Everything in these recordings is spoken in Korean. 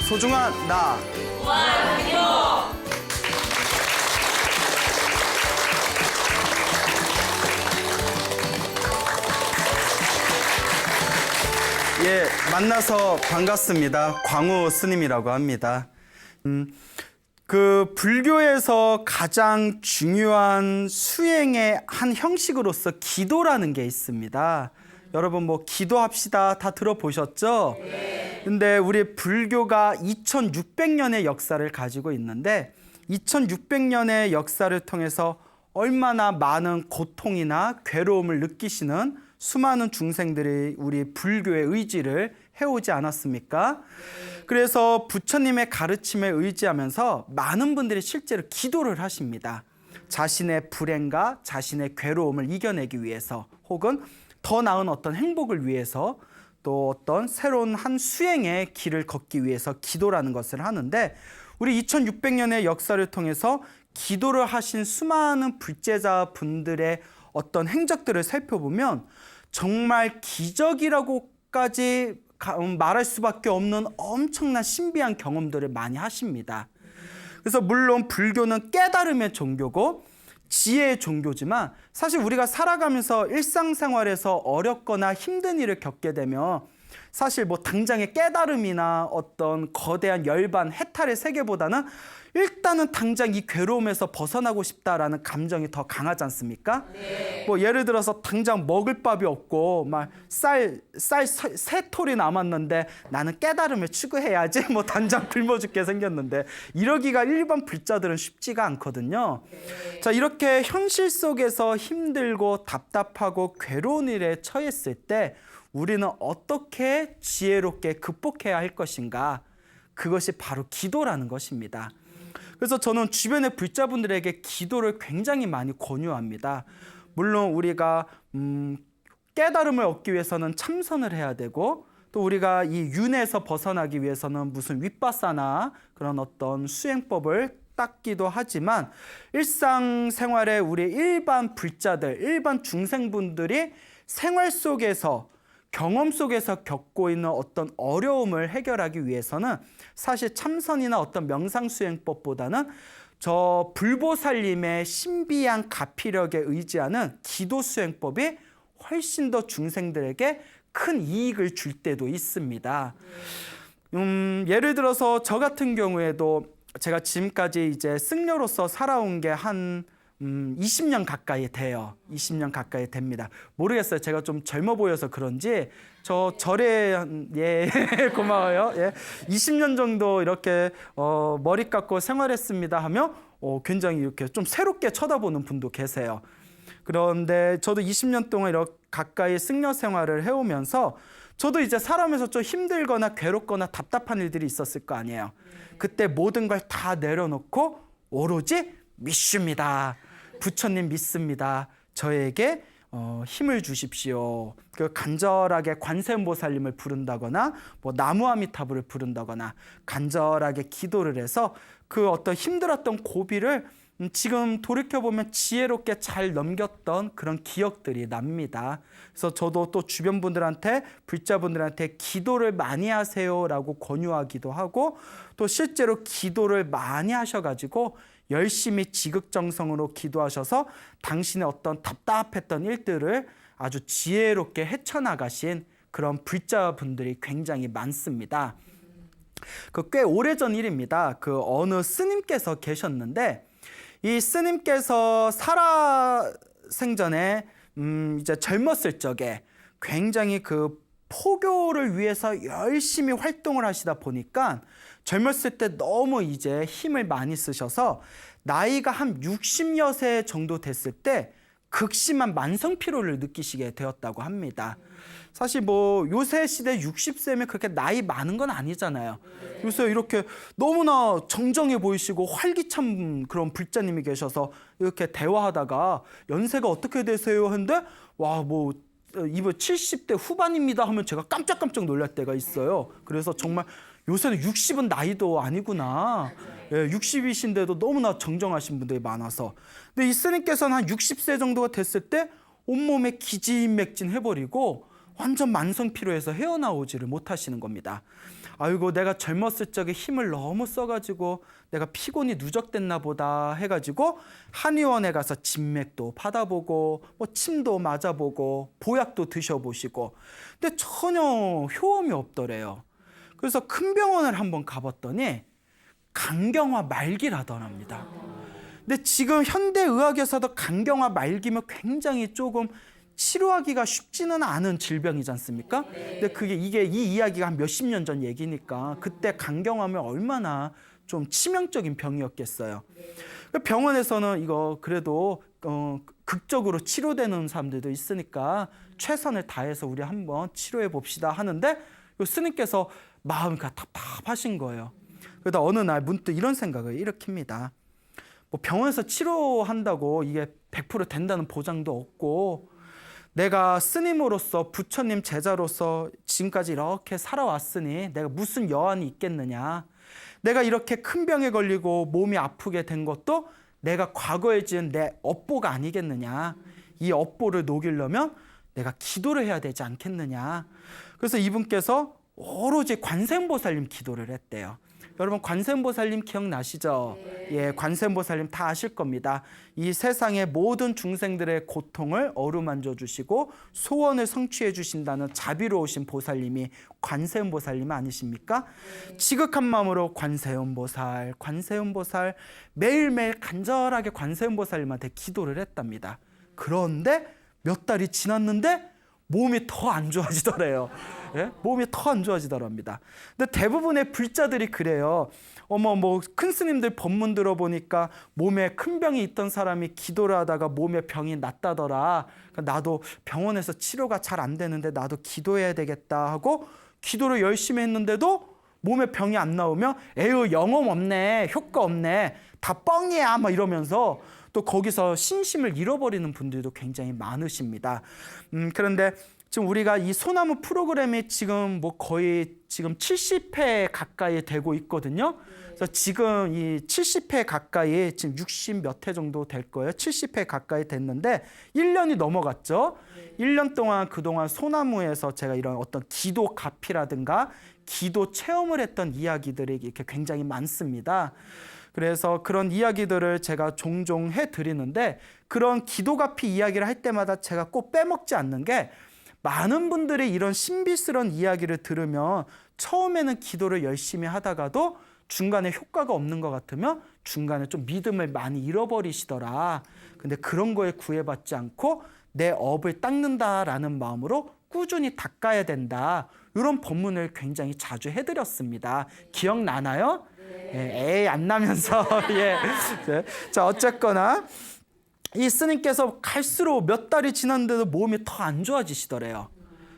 소중한 나. 예, 만나서 반갑습니다. 광우 스님이라고 합니다. 불교에서 가장 중요한 수행의 한 형식으로서 기도라는 게 있습니다. 여러분 뭐 기도합시다 다 들어보셨죠? 네. 근데 우리 불교가 2600년의 역사를 가지고 있는데 2600년의 역사를 통해서 얼마나 많은 고통이나 괴로움을 느끼시는 수많은 중생들이 우리 불교의 의지를 해오지 않았습니까? 그래서 부처님의 가르침에 의지하면서 많은 분들이 실제로 기도를 하십니다. 자신의 불행과 자신의 괴로움을 이겨내기 위해서 혹은 더 나은 어떤 행복을 위해서 또 어떤 새로운 한 수행의 길을 걷기 위해서 기도라는 것을 하는데 우리 2600년의 역사를 통해서 기도를 하신 수많은 불제자 분들의 어떤 행적들을 살펴보면 정말 기적이라고까지 말할 수밖에 없는 엄청난 신비한 경험들을 많이 하십니다. 그래서 물론 불교는 깨달음의 종교고 지혜의 종교지만 사실 우리가 살아가면서 일상생활에서 어렵거나 힘든 일을 겪게 되면 사실 뭐 당장의 깨달음이나 어떤 거대한 열반, 해탈의 세계보다는 일단은 당장 이 괴로움에서 벗어나고 싶다라는 감정이 더 강하지 않습니까? 네. 뭐 예를 들어서 당장 먹을 밥이 없고 막 쌀 세 톨이 남았는데 나는 깨달음을 추구해야지 뭐 당장 굶어 죽게 생겼는데 이러기가 일반 불자들은 쉽지가 않거든요. 네. 자, 이렇게 현실 속에서 힘들고 답답하고 괴로운 일에 처했을 때 우리는 어떻게 지혜롭게 극복해야 할 것인가? 그것이 바로 기도라는 것입니다. 그래서 저는 주변의 불자분들에게 기도를 굉장히 많이 권유합니다. 물론 우리가 깨달음을 얻기 위해서는 참선을 해야 되고 또 우리가 이 윤에서 벗어나기 위해서는 무슨 윗바사나 그런 어떤 수행법을 닦기도 하지만 일상생활에 우리 일반 불자들, 일반 중생분들이 생활 속에서 경험 속에서 겪고 있는 어떤 어려움을 해결하기 위해서는 사실 참선이나 어떤 명상수행법보다는 저 불보살님의 신비한 가피력에 의지하는 기도수행법이 훨씬 더 중생들에게 큰 이익을 줄 때도 있습니다. 예를 들어서 저 같은 경우에도 제가 지금까지 이제 승려로서 살아온 게 한 20년 가까이 돼요. 20년 가까이 됩니다. 모르겠어요. 제가 좀 젊어 보여서 그런지 저 절에 예 고마워요. 예. 20년 정도 이렇게 머리 깎고 생활했습니다 하면 굉장히 이렇게 좀 새롭게 쳐다보는 분도 계세요. 그런데 저도 20년 동안 이렇게 가까이 승려 생활을 해오면서 저도 이제 살아면서 좀 힘들거나 괴롭거나 답답한 일들이 있었을 거 아니에요. 그때 모든 걸 다 내려놓고 오로지 믿습니다. 부처님 믿습니다. 저에게 힘을 주십시오. 그 간절하게 관세음보살님을 부른다거나 뭐 나무아미타불을 부른다거나 간절하게 기도를 해서 그 어떤 힘들었던 고비를 지금 돌이켜보면 지혜롭게 잘 넘겼던 그런 기억들이 납니다. 그래서 저도 또 주변 분들한테 불자분들한테 기도를 많이 하세요라고 권유하기도 하고 또 실제로 기도를 많이 하셔가지고 열심히 지극정성으로 기도하셔서 당신의 어떤 답답했던 일들을 아주 지혜롭게 헤쳐나가신 그런 불자분들이 굉장히 많습니다. 꽤 오래전 일입니다. 그 어느 스님께서 계셨는데 이 스님께서 살아생전에 이제 젊었을 적에 굉장히 그 포교를 위해서 열심히 활동을 하시다 보니까 젊었을 때 너무 이제 힘을 많이 쓰셔서 나이가 한 60여 세 정도 됐을 때 극심한 만성피로를 느끼시게 되었다고 합니다. 사실 뭐 요새 시대 60세면 그렇게 나이 많은 건 아니잖아요. 요새 이렇게 너무나 정정해 보이시고 활기찬 그런 불자님이 계셔서 이렇게 대화하다가 연세가 어떻게 되세요? 했는데 와, 뭐 이번 70대 후반입니다 하면 제가 깜짝깜짝 놀랄 때가 있어요. 그래서 정말 요새는 60은 나이도 아니구나. 예, 60이신데도 너무나 정정하신 분들이 많아서. 근데 이 스님께서는 한 60세 정도가 됐을 때 온몸에 기진맥진해버리고 완전 만성 피로해서 헤어나오지를 못하시는 겁니다. 아이고, 내가 젊었을 적에 힘을 너무 써가지고 내가 피곤이 누적됐나 보다 해가지고 한의원에 가서 진맥도 받아보고 뭐 침도 맞아보고 보약도 드셔보시고, 근데 전혀 효험이 없더래요. 그래서 큰 병원을 한번 가봤더니 간경화 말기라더랍니다. 근데 지금 현대의학에서도 간경화 말기면 굉장히 조금 치료하기가 쉽지는 않은 질병이지 않습니까? 근데 이게 이 이야기가 한 몇십 년 전 얘기니까 그때 간경화면 얼마나 좀 치명적인 병이었겠어요. 병원에서는 이거 그래도 극적으로 치료되는 사람들도 있으니까 최선을 다해서 우리 한번 치료해 봅시다 하는데, 스님께서 마음이 답답하신 거예요. 그러다 어느 날 문득 이런 생각을 일으킵니다. 뭐 병원에서 치료한다고 이게 100% 된다는 보장도 없고, 내가 스님으로서 부처님 제자로서 지금까지 이렇게 살아왔으니 내가 무슨 여한이 있겠느냐. 내가 이렇게 큰 병에 걸리고 몸이 아프게 된 것도 내가 과거에 지은 내 업보가 아니겠느냐. 이 업보를 녹이려면 내가 기도를 해야 되지 않겠느냐. 그래서 이분께서 오로지 관세음보살님 기도를 했대요. 여러분, 관세음보살님 기억나시죠? 예, 관세음보살님 다 아실 겁니다. 이 세상의 모든 중생들의 고통을 어루만져 주시고 소원을 성취해 주신다는 자비로우신 보살님이 관세음보살님 아니십니까? 지극한 마음으로 관세음보살, 관세음보살 매일매일 간절하게 관세음보살님한테 기도를 했답니다. 그런데 몇 달이 지났는데 몸이 더 안 좋아지더래요. 예? 몸이 더 안 좋아지더랍니다. 근데 대부분의 불자들이 그래요. 큰 스님들 법문 들어보니까 몸에 큰 병이 있던 사람이 기도를 하다가 몸에 병이 낫다더라. 그러니까 나도 병원에서 치료가 잘 안 되는데 나도 기도해야 되겠다 하고 기도를 열심히 했는데도 몸에 병이 안 나오면 에휴, 영험 없네, 효과 없네, 다 뻥이야 막 이러면서 또 거기서 신심을 잃어버리는 분들도 굉장히 많으십니다. 그런데 지금 우리가 이 소나무 프로그램이 지금 거의 지금 70회 가까이 되고 있거든요. 그래서 지금 이 70회 가까이, 지금 60 몇 회 정도 될 거예요. 70회 가까이 됐는데 1년이 넘어갔죠. 1년 동안 그동안 소나무에서 제가 이런 어떤 기도 가피라든가 기도 체험을 했던 이야기들이 이렇게 굉장히 많습니다. 그래서 그런 이야기들을 제가 종종 해드리는데, 그런 기도가피 이야기를 할 때마다 제가 꼭 빼먹지 않는 게, 많은 분들이 이런 신비스러운 이야기를 들으면 처음에는 기도를 열심히 하다가도 중간에 효과가 없는 것 같으면 중간에 좀 믿음을 많이 잃어버리시더라. 근데 그런 거에 구애받지 않고 내 업을 닦는다라는 마음으로 꾸준히 닦아야 된다. 이런 법문을 굉장히 자주 해드렸습니다. 기억나나요? 예, 에이, 안 나면서. 예. 자, 어쨌거나 이 스님께서 갈수록 몇 달이 지났는데도 몸이 더 안 좋아지시더래요.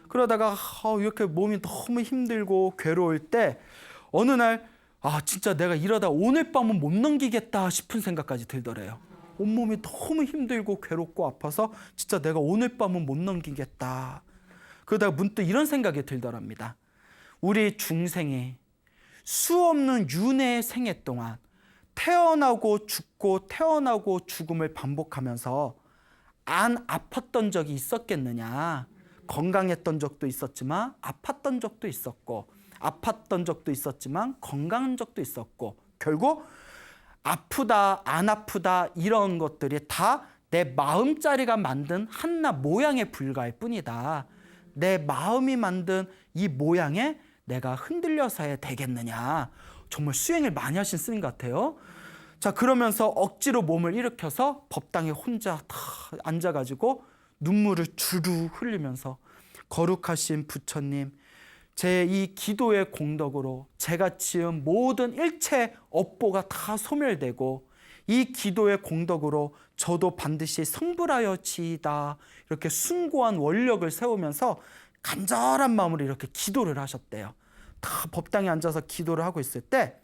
그러다가 이렇게 몸이 너무 힘들고 괴로울 때 어느 날 진짜 내가 이러다 오늘 밤은 못 넘기겠다 싶은 생각까지 들더래요. 온몸이 너무 힘들고 괴롭고 아파서 진짜 내가 오늘 밤은 못 넘기겠다. 그러다가 문득 이런 생각이 들더랍니다. 우리 중생이 수없는 윤회의 생애 동안 태어나고 죽고 태어나고 죽음을 반복하면서 안 아팠던 적이 있었겠느냐. 건강했던 적도 있었지만 아팠던 적도 있었고, 아팠던 적도 있었지만 건강한 적도 있었고, 결국 아프다 안 아프다 이런 것들이 다 내 마음자리가 만든 한낱 모양에 불과할 뿐이다. 내 마음이 만든 이 모양에 내가 흔들려서 해야 되겠느냐. 정말 수행을 많이 하신 스님 같아요. 자, 그러면서 억지로 몸을 일으켜서 법당에 혼자 다 앉아가지고 눈물을 주르 흘리면서, 거룩하신 부처님, 제 이 기도의 공덕으로 제가 지은 모든 일체 업보가 다 소멸되고 이 기도의 공덕으로 저도 반드시 성불하여 지이다. 이렇게 숭고한 원력을 세우면서 간절한 마음으로 이렇게 기도를 하셨대요. 다 법당에 앉아서 기도를 하고 있을 때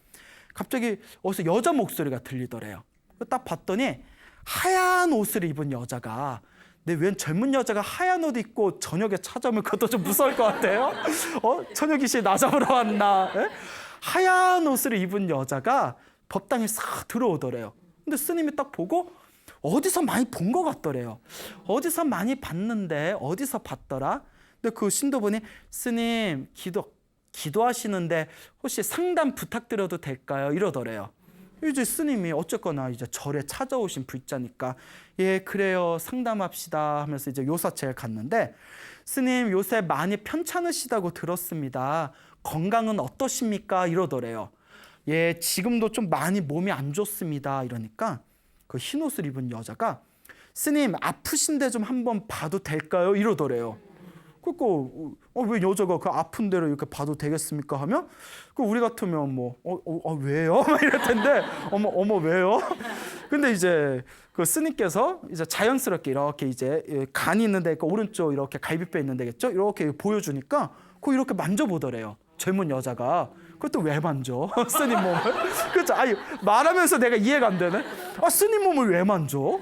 갑자기 어디서 여자 목소리가 들리더래요. 딱 봤더니 하얀 옷을 입은 여자가, 근데 웬 젊은 여자가 하얀 옷 입고 저녁에 찾아오면 그것도 좀 무서울 것 같아요. 저녁 이씨 나 잡으러 왔나? 에? 하얀 옷을 입은 여자가 법당에 싹 들어오더래요. 근데 스님이 딱 보고 어디서 많이 본 것 같더래요. 어디서 많이 봤는데 어디서 봤더라? 근데 그 신도분이 스님 기도하시는데 혹시 상담 부탁드려도 될까요? 이러더래요. 이제 스님이 어쨌거나 이제 절에 찾아오신 불자니까 예 그래요 상담합시다 하면서 이제 요사체에 갔는데 스님 요새 많이 편찮으시다고 들었습니다. 건강은 어떠십니까? 이러더래요. 예 지금도 좀 많이 몸이 안 좋습니다. 이러니까 그 흰 옷을 입은 여자가 스님 아프신데 좀 한번 봐도 될까요? 이러더래요. 그러니까 왜 여자가 그 아픈 데를 이렇게 봐도 되겠습니까? 하면 그 우리 같으면 뭐 왜요? 막 이럴 텐데 어머 왜요? 근데 이제 그 스님께서 이제 자연스럽게 이렇게 이제 간이 있는데 그 오른쪽 이렇게 갈비뼈 있는 데겠죠? 이렇게 보여주니까 그 이렇게 만져보더래요. 젊은 여자가. 그것도 왜 만져? 스님 몸을? 그렇죠. 아니 말하면서 내가 이해가 안 되네. 스님 몸을 왜 만져?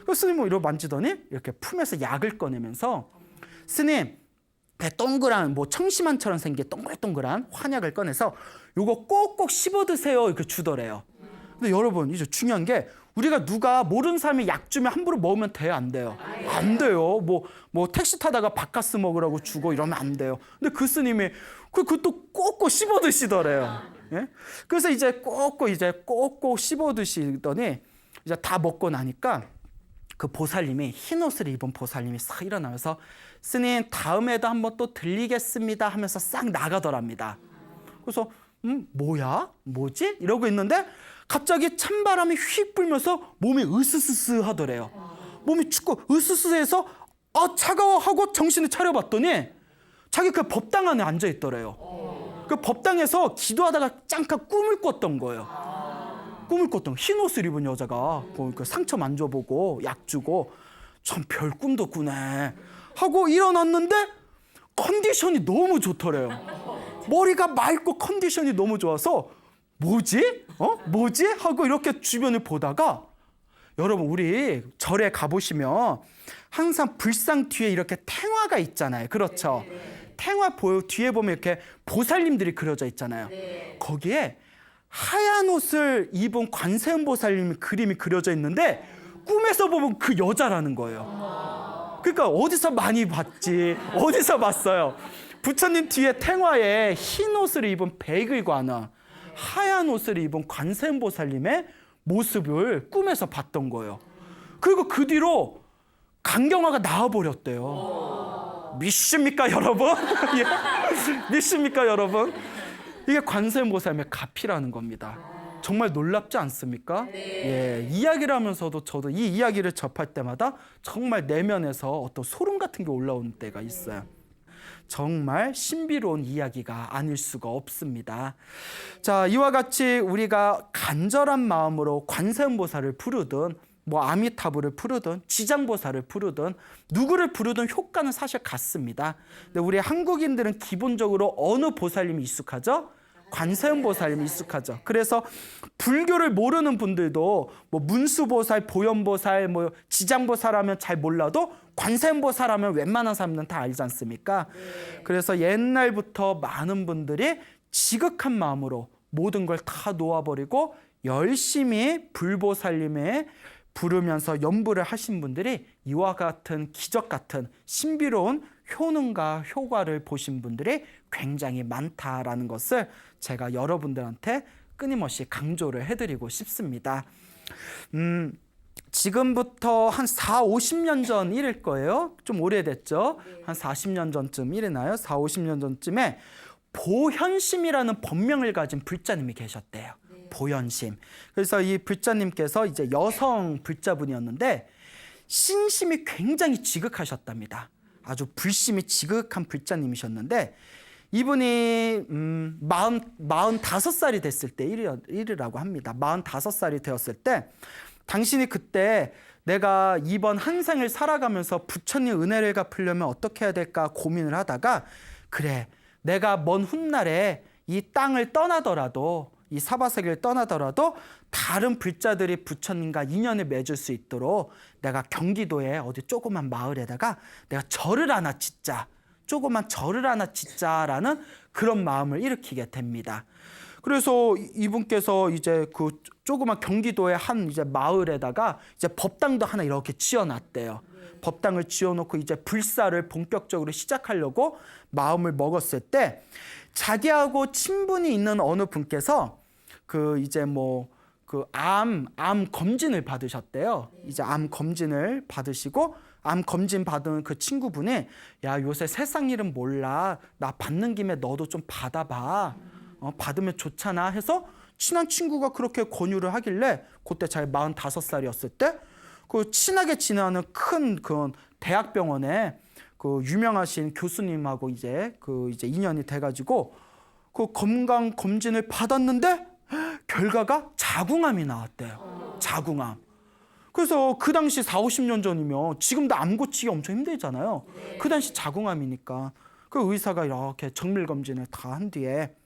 그 스님 몸을 이렇게 만지더니 이렇게 품에서 약을 꺼내면서 스님 동그란 뭐 청심환처럼 생긴 동글동글한 환약을 꺼내서 요거 꼭꼭 씹어 드세요 이렇게 주더래요. 근데 여러분 이제 중요한 게 우리가 누가 모르는 사람이 약 주면 함부로 먹으면 돼요 안 돼요? 안 돼요. 뭐 택시 타다가 바카스 먹으라고 주고 이러면 안 돼요. 근데 그 스님이 그것도 꼭꼭 씹어 드시더래요. 예? 그래서 이제 꼭꼭 씹어 드시더니 이제 다 먹고 나니까 그 보살님이 흰 옷을 입은 보살님이 싹 일어나면서 스님 다음에도 한번 또 들리겠습니다 하면서 싹 나가더랍니다. 그래서 뭐야? 뭐지? 이러고 있는데 갑자기 찬바람이 휙 불면서 몸이 으스스스 하더래요. 몸이 춥고 으스스해서 차가워 하고 정신을 차려봤더니 자기 그 법당 안에 앉아 있더래요. 그 법당에서 기도하다가 잠깐 꿈을 꿨던 거예요. 흰 옷을 입은 여자가 그 상처 만져보고 약 주고 참 별 꿈도 꾸네 하고 일어났는데 컨디션이 너무 좋더래요. 머리가 맑고 컨디션이 너무 좋아서 뭐지? 뭐지? 하고 이렇게 주변을 보다가 여러분 우리 절에 가보시면 항상 불상 뒤에 이렇게 탱화가 있잖아요. 그렇죠? 탱화 뒤에 보면 이렇게 보살님들이 그려져 있잖아요. 거기에 하얀 옷을 입은 관세음 보살님 그림이 그려져 있는데 꿈에서 보면 그 여자라는 거예요. 그러니까 어디서 많이 봤지? 어디서 봤어요? 부처님 뒤에 탱화에 흰 옷을 입은 백의관아 하얀 옷을 입은 관세음 보살님의 모습을 꿈에서 봤던 거예요. 그리고 그 뒤로 강경화가 나와버렸대요. 믿습니까 여러분? 예? 믿습니까 여러분? 이게 관세음 보살님의 가피라는 겁니다. 정말 놀랍지 않습니까? 예, 이야기를 하면서도 저도 이 이야기를 접할 때마다 정말 내면에서 어떤 소름 같은 게 올라오는 때가 있어요. 정말 신비로운 이야기가 아닐 수가 없습니다. 자, 이와 같이 우리가 간절한 마음으로 관세음보살을 부르든 뭐 아미타불을 부르든 지장보살을 부르든 누구를 부르든 효과는 사실 같습니다. 근데 우리 한국인들은 기본적으로 어느 보살님이 익숙하죠? 관세음보살님이 익숙하죠. 그래서 불교를 모르는 분들도 뭐 문수보살, 보현보살, 뭐 지장보살 하면 잘 몰라도 관세음보살 하면 웬만한 사람들은 다 알지 않습니까? 그래서 옛날부터 많은 분들이 지극한 마음으로 모든 걸 다 놓아버리고 열심히 불보살님의 부르면서 연부를 하신 분들이 이와 같은 기적 같은 신비로운 효능과 효과를 보신 분들이 굉장히 많다라는 것을 제가 여러분들한테 끊임없이 강조를 해드리고 싶습니다. 지금부터 한 50년 전 일일 거예요. 좀 오래됐죠. 한 40년 전쯤 일이나요? 50년 전쯤에 보현심이라는 법명을 가진 불자님이 계셨대요. 보현심. 그래서 이 불자님께서 이제 여성 불자분이었는데 신심이 굉장히 지극하셨답니다. 아주 불심이 지극한 불자님이셨는데 이분이 45살이 됐을 때 일이라고 합니다. 45살이 되었을 때 당신이 그때 내가 이번 한 생을 살아가면서 부처님 은혜를 갚으려면 어떻게 해야 될까 고민을 하다가 그래 내가 먼 훗날에 이 땅을 떠나더라도 이 사바세계를 떠나더라도 다른 불자들이 부처님과 인연을 맺을 수 있도록 내가 경기도에 어디 조그만 마을에다가 내가 절을 하나 짓자. 조그만 절을 하나 짓자라는 그런 마음을 일으키게 됩니다. 그래서 이분께서 이제 그 조그만 경기도의 한 이제 마을에다가 이제 법당도 하나 이렇게 지어놨대요. 법당을 지어놓고 이제 불사를 본격적으로 시작하려고 마음을 먹었을 때 자기하고 친분이 있는 어느 분께서 그 이제 뭐 그 암 검진을 받으셨대요. 이제 암 검진을 받으시고 암 검진 받은 그 친구분이 야 요새 세상 일은 몰라 나 받는 김에 너도 좀 받아봐. 받으면 좋잖아 해서 친한 친구가 그렇게 권유를 하길래 그때 자기 45살이었을 때 그 친하게 지내는 큰 그 대학병원에 그 유명하신 교수님하고 이제 인연이 돼가지고 그 건강 검진을 받았는데 결과가 자궁암이 나왔대요. 자궁암. 그래서 그 당시 40-50년 전이면 지금도 암 고치기 엄청 힘들잖아요. 그 당시 자궁암이니까 그 의사가 이렇게 정밀 검진을 다 한 뒤에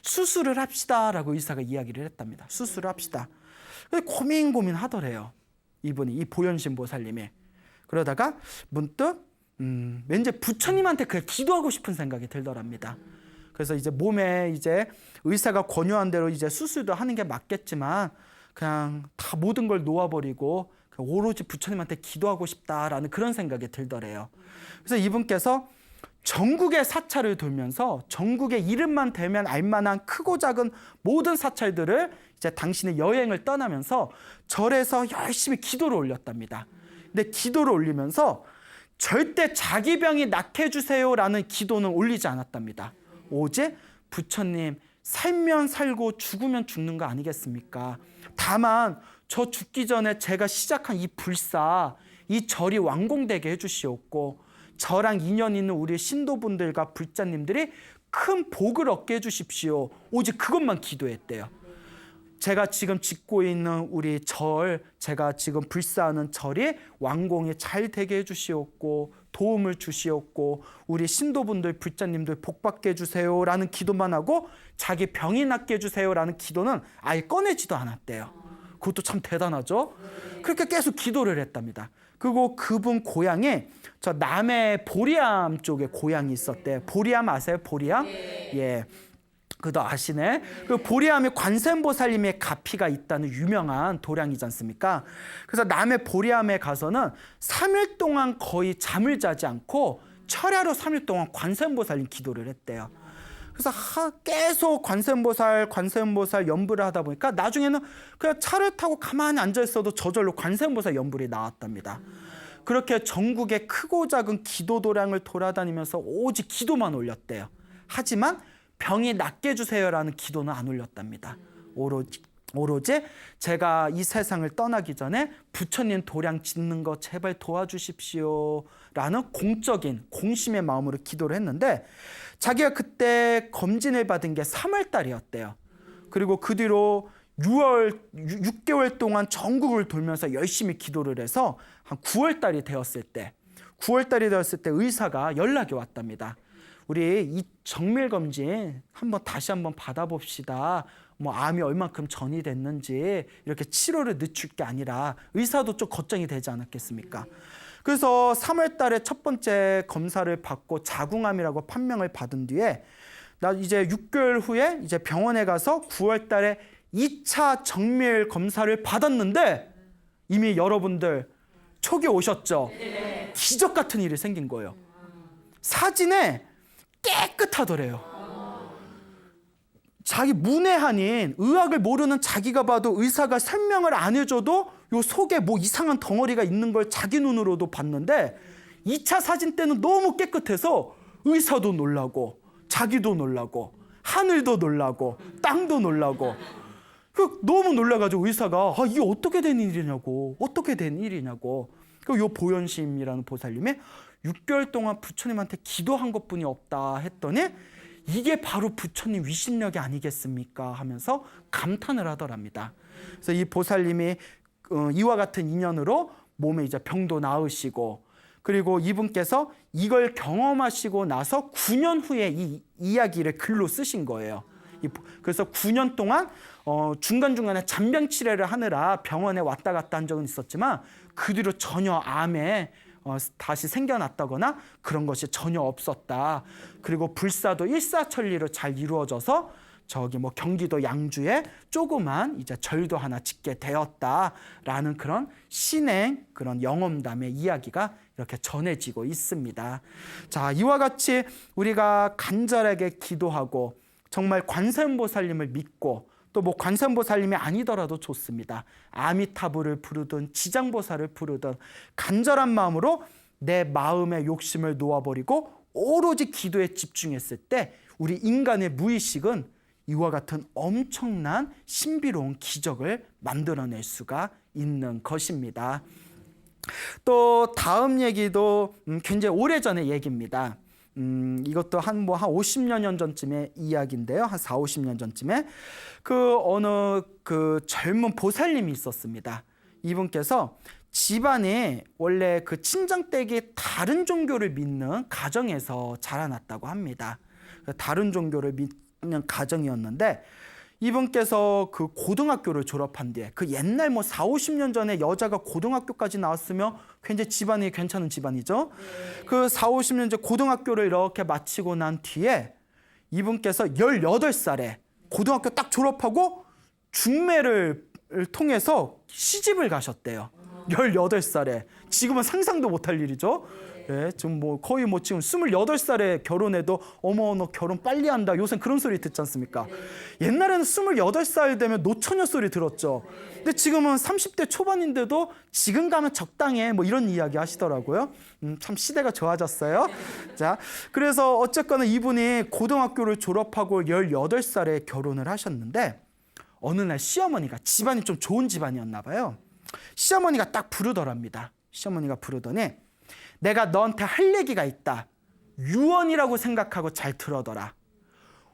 수술을 합시다라고 의사가 이야기를 했답니다. 수술을 합시다. 고민 하더래요. 이분이 이 보현신 보살님이. 그러다가 문득 왠지 부처님한테 그냥 기도하고 싶은 생각이 들더랍니다. 그래서 이제 몸에 이제 의사가 권유한 대로 이제 수술도 하는 게 맞겠지만 그냥 다 모든 걸 놓아버리고 오로지 부처님한테 기도하고 싶다라는 그런 생각이 들더래요. 그래서 이분께서 전국의 사찰을 돌면서 전국의 이름만 대면 알만한 크고 작은 모든 사찰들을 이제 당신의 여행을 떠나면서 절에서 열심히 기도를 올렸답니다. 근데 기도를 올리면서 절대 자기 병이 낫게 해주세요라는 기도는 올리지 않았답니다. 오직 부처님 살면 살고 죽으면 죽는 거 아니겠습니까? 다만 저 죽기 전에 제가 시작한 이 불사, 이 절이 완공되게 해주시옵고 저랑 인연 있는 우리 신도분들과 불자님들이 큰 복을 얻게 해주십시오. 오직 그것만 기도했대요. 제가 지금 짓고 있는 우리 절, 제가 지금 불사하는 절이 완공이 잘 되게 해주시옵고 도움을 주시옵고 우리 신도분들, 불자님들 복받게 해주세요라는 기도만 하고 자기 병이 낫게 해주세요라는 기도는 아예 꺼내지도 않았대요. 그것도 참 대단하죠? 그렇게 계속 기도를 했답니다. 그리고 그분 고향에 저 남해 보리암 쪽에 고향이 있었대요. 보리암 아세요? 보리암? 예. 그도 아시네. 그 보리암에 관세음보살님의 가피가 있다는 유명한 도량이지 않습니까? 그래서 남해 보리암에 가서는 3일 동안 거의 잠을 자지 않고 철야로 3일 동안 관세음보살님 기도를 했대요. 그래서 계속 관세음보살 연불을 하다 보니까 나중에는 그냥 차를 타고 가만히 앉아 있어도 저절로 관세음보살 연불이 나왔답니다. 그렇게 전국의 크고 작은 기도 도량을 돌아다니면서 오직 기도만 올렸대요. 하지만 병이 낫게 해주세요라는 기도는 안 올렸답니다. 오로지 제가 이 세상을 떠나기 전에 부처님 도량 짓는 거 제발 도와주십시오라는 공적인 공심의 마음으로 기도를 했는데 자기가 그때 검진을 받은 게 3월 달이었대요. 그리고 그 뒤로 6개월 동안 전국을 돌면서 열심히 기도를 해서 한 9월 달이 되었을 때 의사가 연락이 왔답니다. 우리 이 정밀 검진 다시 한번 받아봅시다. 뭐 암이 얼만큼 전이 됐는지 이렇게 치료를 늦출 게 아니라 의사도 좀 걱정이 되지 않았겠습니까? 그래서 3월 달에 첫 번째 검사를 받고 자궁암이라고 판명을 받은 뒤에 나 이제 6개월 후에 이제 병원에 가서 9월 달에 2차 정밀 검사를 받았는데 이미 여러분들 촉이 오셨죠? 기적 같은 일이 생긴 거예요. 사진에 깨끗하더래요. 자기 문외한인 의학을 모르는 자기가 봐도 의사가 설명을 안 해줘도 요 속에 뭐 이상한 덩어리가 있는 걸 자기 눈으로도 봤는데 2차 사진 때는 너무 깨끗해서 의사도 놀라고 자기도 놀라고 하늘도 놀라고 땅도 놀라고 너무 놀라가지고 의사가 이게 어떻게 된 일이냐고 요 보현심이라는 보살님이 6개월 동안 부처님한테 기도한 것뿐이 없다 했더니 이게 바로 부처님 위신력이 아니겠습니까 하면서 감탄을 하더랍니다. 그래서 이 보살님이 이와 같은 인연으로 몸에 이제 병도 나으시고 그리고 이분께서 이걸 경험하시고 나서 9년 후에 이 이야기를 글로 쓰신 거예요. 그래서 9년 동안 중간중간에 잔병 치료를 하느라 병원에 왔다 갔다 한 적은 있었지만 그 뒤로 전혀 암에 다시 생겨났다거나 그런 것이 전혀 없었다. 그리고 불사도 일사천리로 잘 이루어져서 저기 뭐 경기도 양주에 조그만 이제 절도 하나 짓게 되었다라는 그런 신행 그런 영험담의 이야기가 이렇게 전해지고 있습니다. 자, 이와 같이 우리가 간절하게 기도하고 정말 관세음보살님을 믿고 또 뭐 관세음보살님이 아니더라도 좋습니다. 아미타불을 부르든 지장보살을 부르든 간절한 마음으로 내 마음의 욕심을 놓아버리고 오로지 기도에 집중했을 때 우리 인간의 무의식은 이와 같은 엄청난 신비로운 기적을 만들어낼 수가 있는 것입니다. 또 다음 얘기도 굉장히 오래전의 얘기입니다. 이것도 한 50여 년 전쯤의 이야기인데요. 한 4, 50년 전쯤에 어느 젊은 보살님이 있었습니다. 이분께서 집안에 원래 친정댁이 다른 종교를 믿는 가정에서 자라났다고 합니다. 다른 종교를 믿는 가정이었는데 이분께서 고등학교를 졸업한 뒤에 옛날 4, 50년 전에 여자가 고등학교까지 나왔으면 굉장히 집안이 괜찮은 집안이죠. 4, 50년 전 고등학교를 이렇게 마치고 난 뒤에 이분께서 18살에 고등학교 딱 졸업하고 중매를 통해서 시집을 가셨대요. 18살에. 지금은 상상도 못할 일이죠. 예, 지금 거의 지금 28살에 결혼해도 어머 너 결혼 빨리 한다. 요새 그런 소리 듣지 않습니까? 옛날에는 28살 되면 노처녀 소리 들었죠. 근데 지금은 30대 초반인데도 지금 가면 적당해 이런 이야기 하시더라고요. 참 시대가 좋아졌어요. 자, 그래서 어쨌거나 이분이 고등학교를 졸업하고 18살에 결혼을 하셨는데 어느 날 시어머니가 집안이 좀 좋은 집안이었나 봐요. 시어머니가 딱 부르더랍니다. 시어머니가 부르더니 내가 너한테 할 얘기가 있다. 유언이라고 생각하고 잘 들어더라.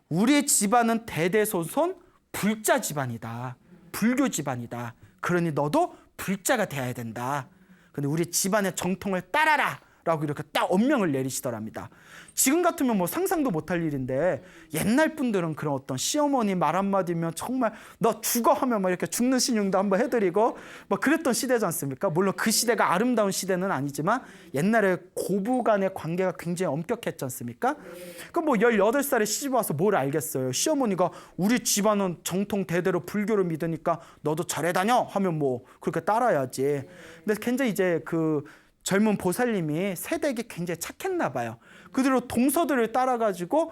우리 집안은 대대손손 불자 집안이다. 불교 집안이다. 그러니 너도 불자가 돼야 된다. 근데 우리 집안의 정통을 따라라. 라고 이렇게 딱 엄명을 내리시더랍니다. 지금 같으면 상상도 못할 일인데 옛날 분들은 그런 어떤 시어머니 말 한마디면 정말 너 죽어 하면 이렇게 죽는 신용도 한번 해드리고 그랬던 시대지 않습니까? 물론 그 시대가 아름다운 시대는 아니지만 옛날에 고부 간의 관계가 굉장히 엄격했지 않습니까? 18살에 시집 와서 뭘 알겠어요. 시어머니가 우리 집안은 정통 대대로 불교를 믿으니까 너도 절에 다녀 하면 그렇게 따라야지. 근데 굉장히 이제 젊은 보살님이 세대에게 굉장히 착했나 봐요. 그대로 동서들을 따라가지고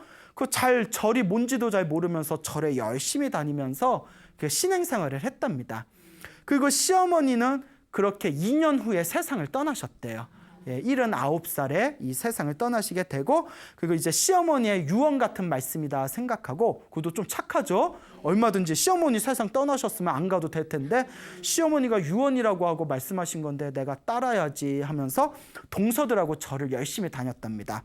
절이 뭔지도 잘 모르면서 절에 열심히 다니면서 신행생활을 했답니다. 그리고 시어머니는 그렇게 2년 후에 세상을 떠나셨대요. 79살에 이 세상을 떠나시게 되고 그리고 이제 시어머니의 유언 같은 말씀이다 생각하고 그것도 좀 착하죠. 얼마든지 시어머니 세상 떠나셨으면 안 가도 될 텐데 시어머니가 유언이라고 하고 말씀하신 건데 내가 따라야지 하면서 동서들하고 절을 열심히 다녔답니다.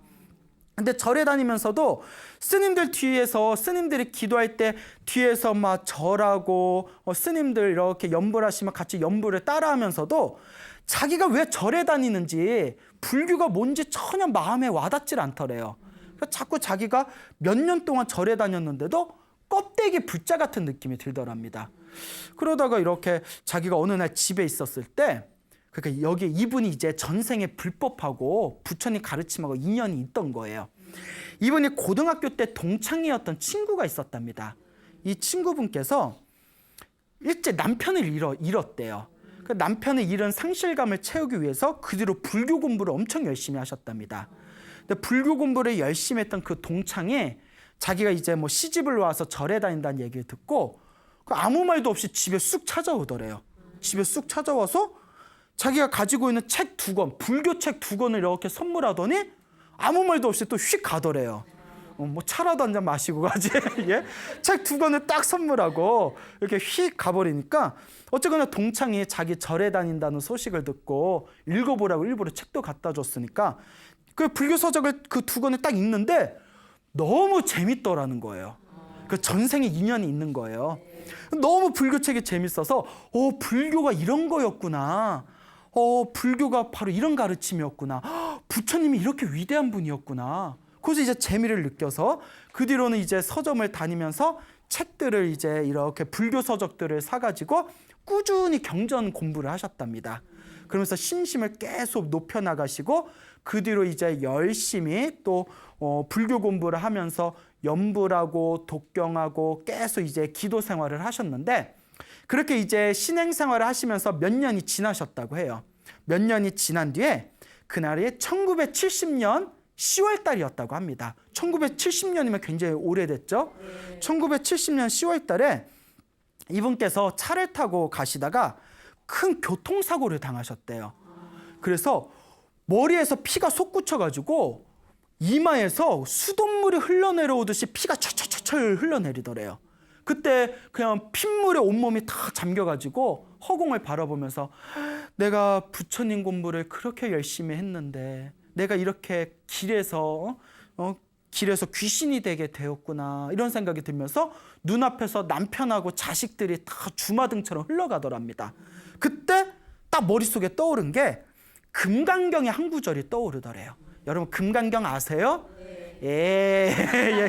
근데 절에 다니면서도 스님들 뒤에서 스님들이 기도할 때 뒤에서 절하고 스님들 이렇게 연불하시면 같이 연불을 따라하면서도 자기가 왜 절에 다니는지 불교가 뭔지 전혀 마음에 와닿질 않더래요. 그러니까 자꾸 자기가 몇 년 동안 절에 다녔는데도 껍데기 불자 같은 느낌이 들더랍니다. 그러다가 이렇게 자기가 어느 날 집에 있었을 때 그러니까 여기 이분이 이제 전생에 불법하고 부처님 가르침하고 인연이 있던 거예요. 이분이 고등학교 때 동창이었던 친구가 있었답니다. 이 친구분께서 일제 남편을 잃었대요. 그 남편의 잃은 상실감을 채우기 위해서 그 뒤로 불교 공부를 엄청 열심히 하셨답니다. 근데 불교 공부를 열심히 했던 그 동창이 자기가 이제 시집을 와서 절에 다닌다는 얘기를 듣고 아무 말도 없이 집에 쑥 찾아오더래요. 집에 쑥 찾아와서 자기가 가지고 있는 책 2권, 불교 책 2권을 이렇게 선물하더니 아무 말도 없이 또 휙 가더래요. 차라도 한 잔 마시고 가지. 예? 책 2권을 딱 선물하고 이렇게 휙 가버리니까 어쨌거나 동창이 자기 절에 다닌다는 소식을 듣고 읽어보라고 일부러 책도 갖다 줬으니까 그 불교 서적을 그 2권을 딱 읽는데 너무 재밌더라는 거예요. 그 전생에 인연이 있는 거예요. 너무 불교 책이 재밌어서 불교가 이런 거였구나. 불교가 바로 이런 가르침이었구나. 부처님이 이렇게 위대한 분이었구나. 그래서 이제 재미를 느껴서 그 뒤로는 이제 서점을 다니면서 책들을 이제 이렇게 불교 서적들을 사가지고 꾸준히 경전 공부를 하셨답니다. 그러면서 신심을 계속 높여나가시고 그 뒤로 이제 열심히 또 불교 공부를 하면서 염불하고 독경하고 계속 이제 기도 생활을 하셨는데 그렇게 이제 신행 생활을 하시면서 몇 년이 지나셨다고 해요. 몇 년이 지난 뒤에 그날이 1970년 10월 달이었다고 합니다. 1970년이면 굉장히 오래됐죠. 1970년 10월 달에 이분께서 차를 타고 가시다가 큰 교통사고를 당하셨대요. 그래서 머리에서 피가 솟구쳐가지고 이마에서 수돗물이 흘러내려오듯이 피가 철철철철 흘러내리더래요. 그때 그냥 핏물에 온몸이 다 잠겨가지고 허공을 바라보면서 내가 부처님 공부를 그렇게 열심히 했는데 내가 이렇게 길에서 귀신이 되게 되었구나 이런 생각이 들면서 눈앞에서 남편하고 자식들이 다 주마등처럼 흘러가더랍니다. 그때 딱 머릿속에 떠오른 게 금강경의 한 구절이 떠오르더래요. 여러분 금강경 아세요? 예,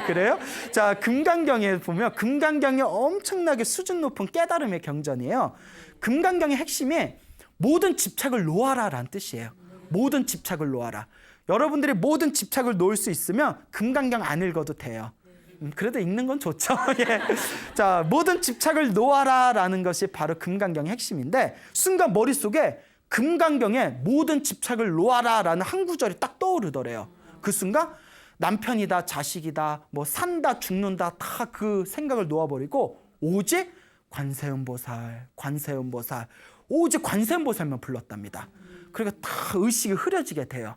그래요? 자, 금강경에 보면 금강경이 엄청나게 수준 높은 깨달음의 경전이에요. 금강경의 핵심이 모든 집착을 놓아라라는 뜻이에요. 모든 집착을 놓아라. 여러분들이 모든 집착을 놓을 수 있으면 금강경 안 읽어도 돼요. 그래도 읽는 건 좋죠. 예. 자, 모든 집착을 놓아라라는 것이 바로 금강경의 핵심인데 순간 머릿속에 금강경에 모든 집착을 놓아라라는 한 구절이 딱 떠오르더래요. 그 순간 남편이다 자식이다 뭐 산다 죽는다 다 그 생각을 놓아버리고 오직 관세음보살 오직 관세음보살만 불렀답니다. 그러니까 다 의식이 흐려지게 돼요.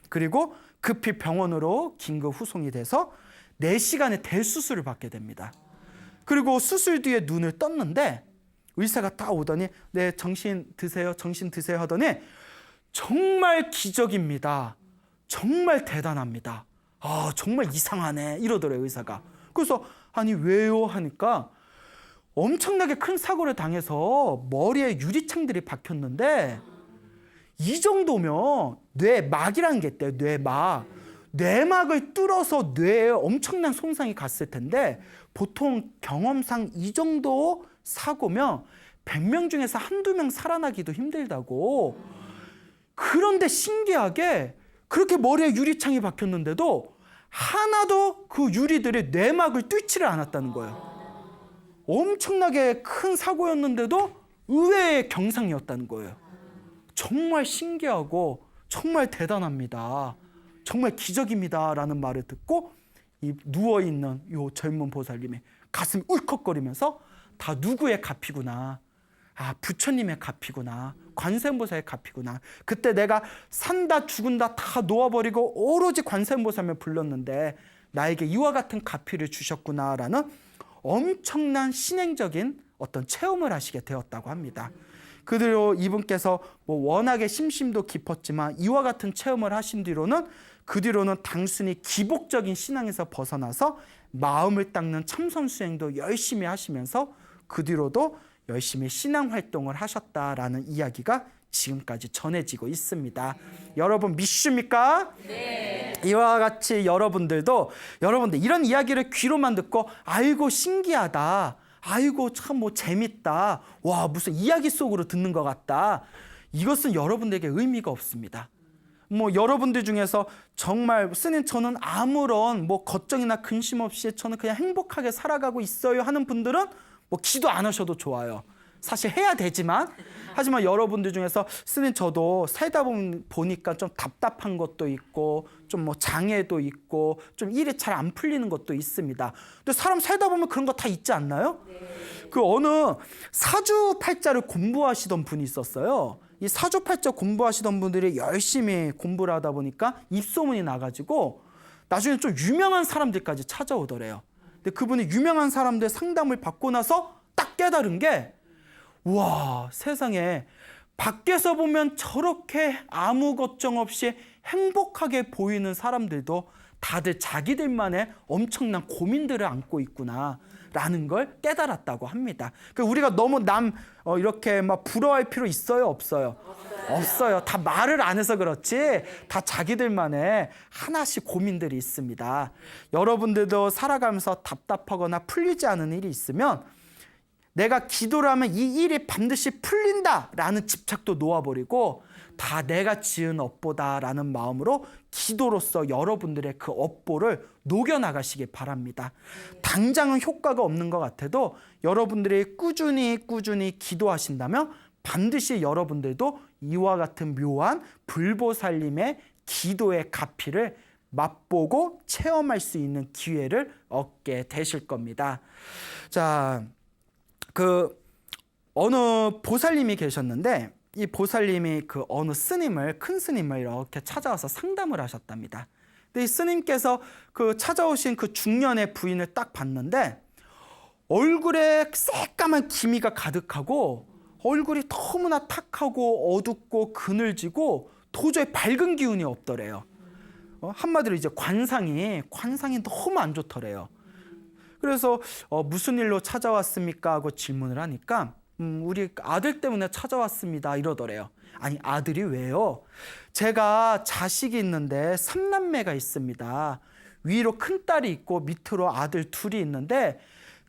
그리고 급히 병원으로 긴급 후송이 돼서 4시간의 대수술을 받게 됩니다. 그리고 수술 뒤에 눈을 떴는데 의사가 딱 오더니 네, 정신 드세요 하더니 정말 기적입니다. 정말 대단합니다. 아, 정말 이상하네 이러더래요, 의사가. 그래서 아니 왜요 하니까 엄청나게 큰 사고를 당해서 머리에 유리창들이 박혔는데 이 정도면 뇌막이라는 게 있대요. 뇌막을 뚫어서 뇌에 엄청난 손상이 갔을 텐데 보통 경험상 이 정도 사고면 100명 중에서 한두 명 살아나기도 힘들다고. 그런데 신기하게 그렇게 머리에 유리창이 박혔는데도 하나도 그 유리들이 뇌막을 뚫지를 않았다는 거예요. 엄청나게 큰 사고였는데도 의외의 경상이었다는 거예요. 정말 신기하고 정말 대단합니다. 정말 기적입니다. 라는 말을 듣고 이 누워있는 이 젊은 보살님이 가슴이 울컥거리면서 다 누구의 값이구나. 아, 부처님의 값이구나. 관세음보살의 값이구나. 그때 내가 산다 죽은다 다 놓아버리고 오로지 관세음보살만 불렀는데 나에게 이와 같은 값이를 주셨구나라는 엄청난 신행적인 어떤 체험을 하시게 되었다고 합니다. 그대로 이분께서 워낙에 심심도 깊었지만 이와 같은 체험을 하신 뒤로는 그 뒤로는 단순히 기복적인 신앙에서 벗어나서 마음을 닦는 참선 수행도 열심히 하시면서 그 뒤로도 열심히 신앙 활동을 하셨다라는 이야기가 지금까지 전해지고 있습니다. 여러분 믿습니까? 네. 이와 같이 여러분들 이런 이야기를 귀로만 듣고 아이고 신기하다. 아이고 참 재밌다. 와 무슨 이야기 속으로 듣는 것 같다. 이것은 여러분들에게 의미가 없습니다. 여러분들 중에서 정말 스님 저는 아무런 걱정이나 근심 없이 저는 그냥 행복하게 살아가고 있어요 하는 분들은 기도 안 하셔도 좋아요. 사실 해야 되지만 하지만 여러분들 중에서 스님 저도 살다 보니까 좀 답답한 것도 있고 좀 장애도 있고 좀 일이 잘 안 풀리는 것도 있습니다. 근데 사람 살다 보면 그런 거 다 있지 않나요? 네. 그 어느 사주팔자를 공부하시던 분이 있었어요. 이 사주팔자 공부하시던 분들이 열심히 공부를 하다 보니까 입소문이 나가지고 나중에 좀 유명한 사람들까지 찾아오더래요. 근데 그분이 유명한 사람들 상담을 받고 나서 딱 깨달은 게 우와 세상에 밖에서 보면 저렇게 아무 걱정 없이 행복하게 보이는 사람들도 다들 자기들만의 엄청난 고민들을 안고 있구나 라는 걸 깨달았다고 합니다. 그러니까 우리가 너무 이렇게 부러워할 필요 있어요? 없어요? 없어요. 다 말을 안 해서 그렇지 다 자기들만의 하나씩 고민들이 있습니다. 여러분들도 살아가면서 답답하거나 풀리지 않은 일이 있으면 내가 기도를 하면 이 일이 반드시 풀린다라는 집착도 놓아버리고 다 내가 지은 업보다라는 마음으로 기도로서 여러분들의 그 업보를 녹여나가시기 바랍니다. 당장은 효과가 없는 것 같아도 여러분들이 꾸준히 기도하신다면 반드시 여러분들도 이와 같은 묘한 불보살님의 기도의 가피를 맛보고 체험할 수 있는 기회를 얻게 되실 겁니다. 자, 어느 보살님이 계셨는데 이 보살님이 그 어느 스님을, 큰 스님을 이렇게 찾아와서 상담을 하셨답니다. 근데 이 스님께서 그 찾아오신 그 중년의 부인을 딱 봤는데 얼굴에 새까만 기미가 가득하고 얼굴이 너무나 탁하고 어둡고 그늘지고 도저히 밝은 기운이 없더래요. 한마디로 이제 관상이 너무 안 좋더래요. 그래서 무슨 일로 찾아왔습니까? 하고 질문을 하니까 우리 아들 때문에 찾아왔습니다 이러더래요. 아니, 아들이 왜요? 제가 자식이 있는데 3남매가 있습니다. 위로 큰딸이 있고 밑으로 아들 둘이 있는데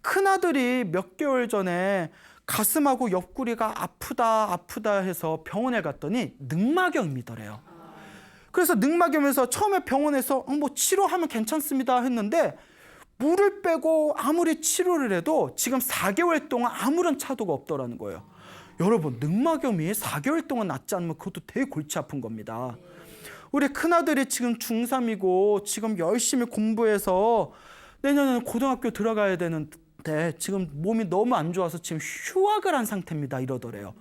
큰아들이 몇 개월 전에 가슴하고 옆구리가 아프다 해서 병원에 갔더니 늑막염이더래요. 그래서 늑막염에서 처음에 병원에서 뭐 치료하면 괜찮습니다 했는데 물을 빼고 아무리 치료를 해도 지금 4개월 동안 아무런 차도가 없더라는 거예요. 여러분, 늑막염이 4개월 동안 낫지 않으면 그것도 되게 골치 아픈 겁니다. 우리 큰아들이 지금 중3이고 지금 열심히 공부해서 내년에는 고등학교 들어가야 되는데 지금 몸이 너무 안 좋아서 지금 휴학을 한 상태입니다 이러더래요.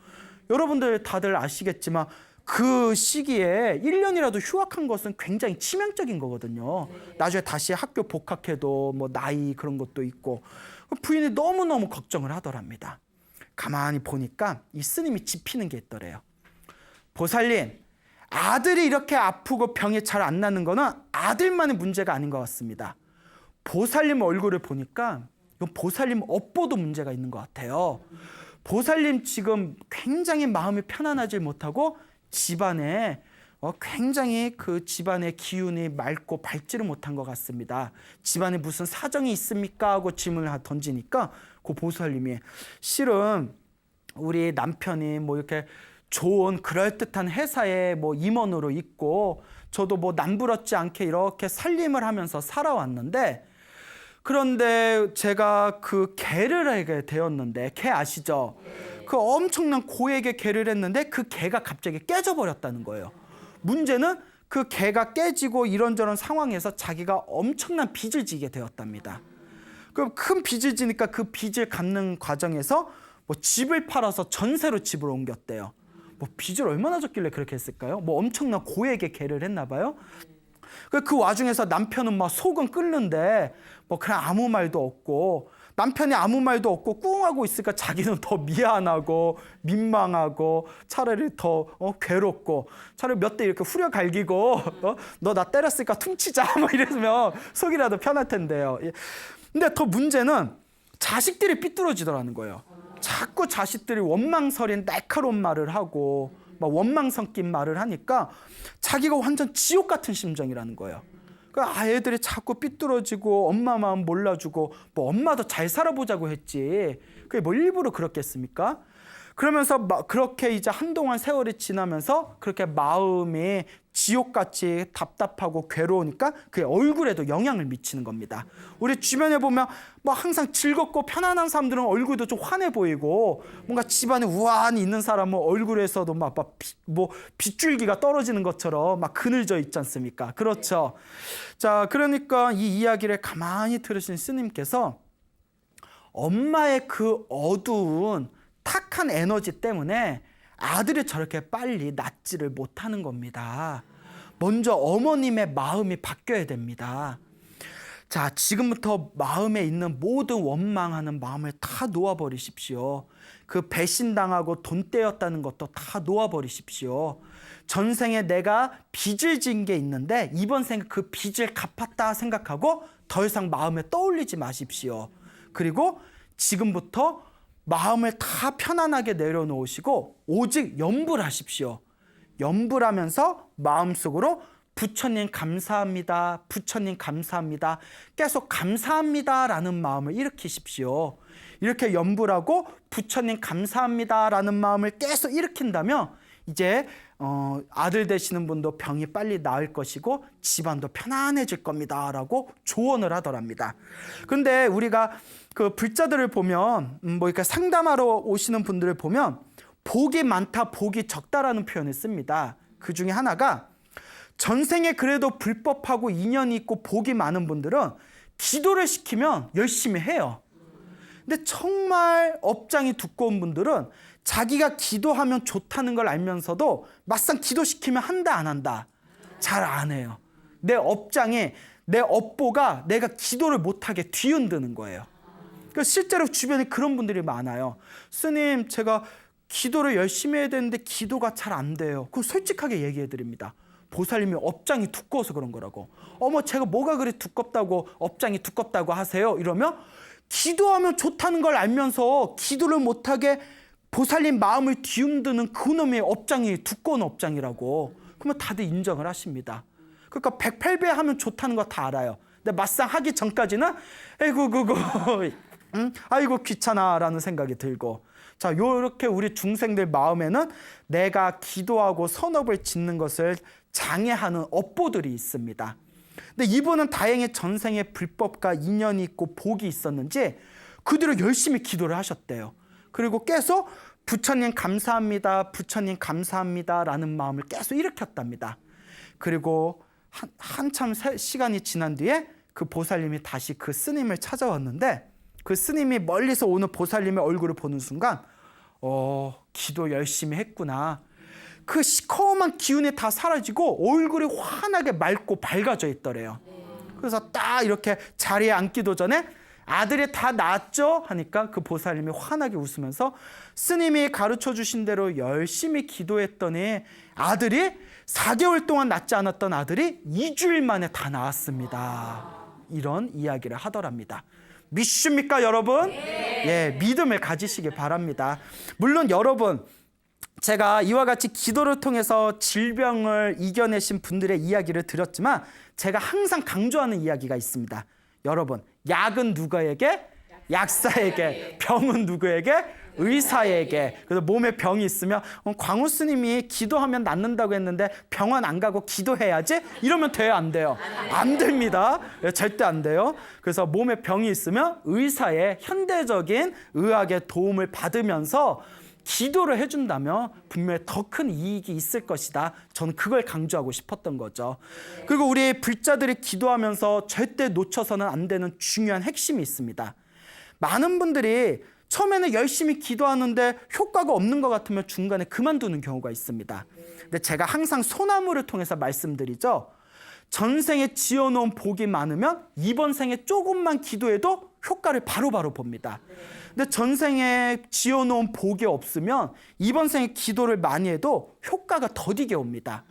여러분들 다들 아시겠지만 그 시기에 1년이라도 휴학한 것은 굉장히 치명적인 거거든요. 나중에 다시 학교 복학해도 뭐 나이 그런 것도 있고. 부인이 너무너무 걱정을 하더랍니다. 가만히 보니까 이 스님이 짚히는 게 있더래요. 보살님, 아들이 이렇게 아프고 병이 잘 안 나는 거는 아들만의 문제가 아닌 것 같습니다. 보살님 얼굴을 보니까 이건 보살님 업보도 문제가 있는 것 같아요. 보살님 지금 굉장히 마음이 편안하지 못하고 집안에 굉장히 그 집안의 기운이 맑고 밝지를 못한 것 같습니다. 집안에 무슨 사정이 있습니까? 하고 질문을 던지니까 그 보살님이 실은 우리 남편이 뭐 이렇게 좋은 그럴듯한 회사에 뭐 임원으로 있고 저도 뭐 남부럽지 않게 이렇게 살림을 하면서 살아왔는데 그런데 제가 그 개를 하게 되었는데 개 아시죠? 그 엄청난 고액의 개를 했는데 그 개가 갑자기 깨져버렸다는 거예요. 문제는 그 개가 깨지고 이런저런 상황에서 자기가 엄청난 빚을 지게 되었답니다. 그럼 큰 빚을 지니까 그 빚을 갚는 과정에서 뭐 집을 팔아서 전세로 집을 옮겼대요. 뭐 빚을 얼마나 졌길래 그렇게 했을까요? 뭐 엄청난 고액의 개를 했나 봐요. 그 와중에서 남편은 막 속은 끓는데 뭐 그냥 아무 말도 없고 남편이 아무 말도 없고 꿍하고 있으니까 자기는 더 미안하고 민망하고 차라리 더 괴롭고 차라리 몇 대 이렇게 후려갈기고 너 나 때렸으니까 퉁치자 뭐 이랬으면 속이라도 편할 텐데요. 근데 더 문제는 자식들이 삐뚤어지더라는 거예요. 자꾸 자식들이 원망설인 날카로운 말을 하고 막 원망 섞인 말을 하니까 자기가 완전 지옥 같은 심정이라는 거예요. 그러니까 애들이 자꾸 삐뚤어지고 엄마 마음 몰라주고 뭐 엄마도 잘 살아보자고 했지 그게 뭐 일부러 그렇겠습니까? 그러면서 그렇게 이제 한동안 세월이 지나면서 그렇게 마음이 지옥같이 답답하고 괴로우니까 그게 얼굴에도 영향을 미치는 겁니다. 우리 주변에 보면 뭐 항상 즐겁고 편안한 사람들은 얼굴도 좀 환해 보이고 뭔가 집안에 우아한 있는 사람은 얼굴에서도 막 빗줄기가 떨어지는 것처럼 막 그늘져 있지 않습니까? 그렇죠. 자, 그러니까 이 이야기를 가만히 들으신 스님께서 엄마의 그 어두운 탁한 에너지 때문에 아들이 저렇게 빨리 낫지를 못하는 겁니다. 먼저 어머님의 마음이 바뀌어야 됩니다. 자, 지금부터 마음에 있는 모든 원망하는 마음을 다 놓아버리십시오. 그 배신당하고 돈 떼었다는 것도 다 놓아버리십시오. 전생에 내가 빚을 진 게 있는데 이번 생에 그 빚을 갚았다 생각하고 더 이상 마음에 떠올리지 마십시오. 그리고 지금부터 마음을 다 편안하게 내려놓으시고 오직 염불하십시오. 염불하면서 마음속으로 부처님 감사합니다. 부처님 감사합니다. 계속 감사합니다라는 마음을 일으키십시오. 이렇게 염불하고 부처님 감사합니다라는 마음을 계속 일으킨다면 이제 아들 되시는 분도 병이 빨리 나을 것이고 집안도 편안해질 겁니다라고 조언을 하더랍니다. 근데 우리가 그 불자들을 보면 뭐 이렇게 상담하러 오시는 분들을 보면 복이 많다, 복이 적다라는 표현을 씁니다. 그 중에 하나가 전생에 그래도 불법하고 인연이 있고 복이 많은 분들은 기도를 시키면 열심히 해요. 근데 정말 업장이 두꺼운 분들은 자기가 기도하면 좋다는 걸 알면서도 막상 기도시키면 한다 안 한다? 잘 안 해요. 내 업장에 내 업보가 내가 기도를 못하게 뒤흔드는 거예요. 그러니까 실제로 주변에 그런 분들이 많아요. 스님, 제가 기도를 열심히 해야 되는데 기도가 잘 안 돼요. 그럼 솔직하게 얘기해 드립니다. 보살님이 업장이 두꺼워서 그런 거라고. 어머, 제가 뭐가 그리 두껍다고 업장이 두껍다고 하세요? 이러면 기도하면 좋다는 걸 알면서 기도를 못하게 보살님 마음을 뒤흔드는 그놈의 업장이 두꺼운 업장이라고. 그러면 다들 인정을 하십니다. 그러니까 108배 하면 좋다는 거 다 알아요. 근데 막상 하기 전까지는 아이고 그거 아이고 귀찮아라는 생각이 들고. 자, 요렇게 우리 중생들 마음에는 내가 기도하고 선업을 짓는 것을 장애하는 업보들이 있습니다. 근데 이분은 다행히 전생에 불법과 인연이 있고 복이 있었는지 그대로 열심히 기도를 하셨대요. 그리고 계속 부처님 감사합니다, 부처님 감사합니다 라는 마음을 계속 일으켰답니다. 그리고 한참 시간이 지난 뒤에 그 보살님이 다시 그 스님을 찾아왔는데 그 스님이 멀리서 오는 보살님의 얼굴을 보는 순간 기도 열심히 했구나. 그 시커먼 기운이 다 사라지고 얼굴이 환하게 맑고 밝아져 있더래요. 그래서 딱 이렇게 자리에 앉기도 전에 아들이 다 낳았죠? 하니까 그 보살님이 환하게 웃으면서 스님이 가르쳐 주신 대로 열심히 기도했더니 아들이 4개월 동안 낳지 않았던 아들이 2주일 만에 다 낳았습니다. 이런 이야기를 하더랍니다. 믿습니까, 여러분? 예, 믿음을 가지시기 바랍니다. 물론 여러분, 제가 이와 같이 기도를 통해서 질병을 이겨내신 분들의 이야기를 들었지만 제가 항상 강조하는 이야기가 있습니다. 여러분, 약은 누구에게? 약사에게. 병은 누구에게? 의사에게. 그래서 몸에 병이 있으면 광우 스님이 기도하면 낫는다고 했는데 병원 안 가고 기도해야지? 이러면 돼요, 안 돼요? 안 됩니다. 절대 안 돼요. 그래서 몸에 병이 있으면 의사의 현대적인 의학의 도움을 받으면서 기도를 해준다면 분명히 더 큰 이익이 있을 것이다. 저는 그걸 강조하고 싶었던 거죠. 그리고 우리 불자들이 기도하면서 절대 놓쳐서는 안 되는 중요한 핵심이 있습니다. 많은 분들이 처음에는 열심히 기도하는데 효과가 없는 것 같으면 중간에 그만두는 경우가 있습니다. 근데 제가 항상 소나무를 통해서 말씀드리죠. 전생에 지어놓은 복이 많으면 이번 생에 조금만 기도해도 효과를 바로바로 봅니다. 근데 전생에 지어놓은 복이 없으면 이번 생에 기도를 많이 해도 효과가 더디게 옵니다.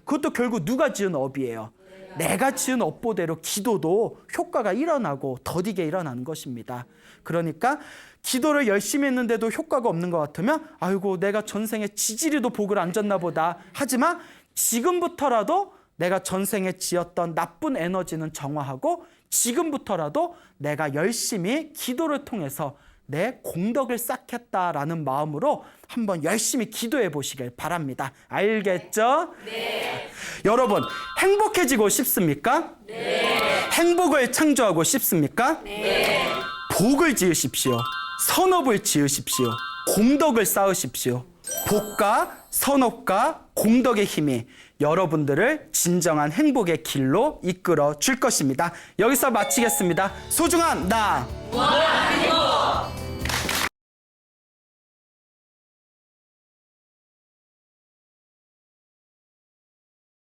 그것도 결국 누가 지은 업이에요. 내가 지은 업보대로 기도도 효과가 일어나고 더디게 일어나는 것입니다. 그러니까 기도를 열심히 했는데도 효과가 없는 것 같으면 아이고 내가 전생에 지지리도 복을 안 줬나 보다. 하지만 지금부터라도 내가 전생에 지었던 나쁜 에너지는 정화하고 지금부터라도 내가 열심히 기도를 통해서 내 공덕을 쌓겠다라는 마음으로 한번 열심히 기도해 보시길 바랍니다. 알겠죠? 네. 여러분, 행복해지고 싶습니까? 네. 행복을 창조하고 싶습니까? 네. 복을 지으십시오. 선업을 지으십시오. 공덕을 쌓으십시오. 복과 선업과 공덕의 힘이 여러분들을 진정한 행복의 길로 이끌어 줄 것입니다. 여기서 마치겠습니다. 소중한 나. 무한행복.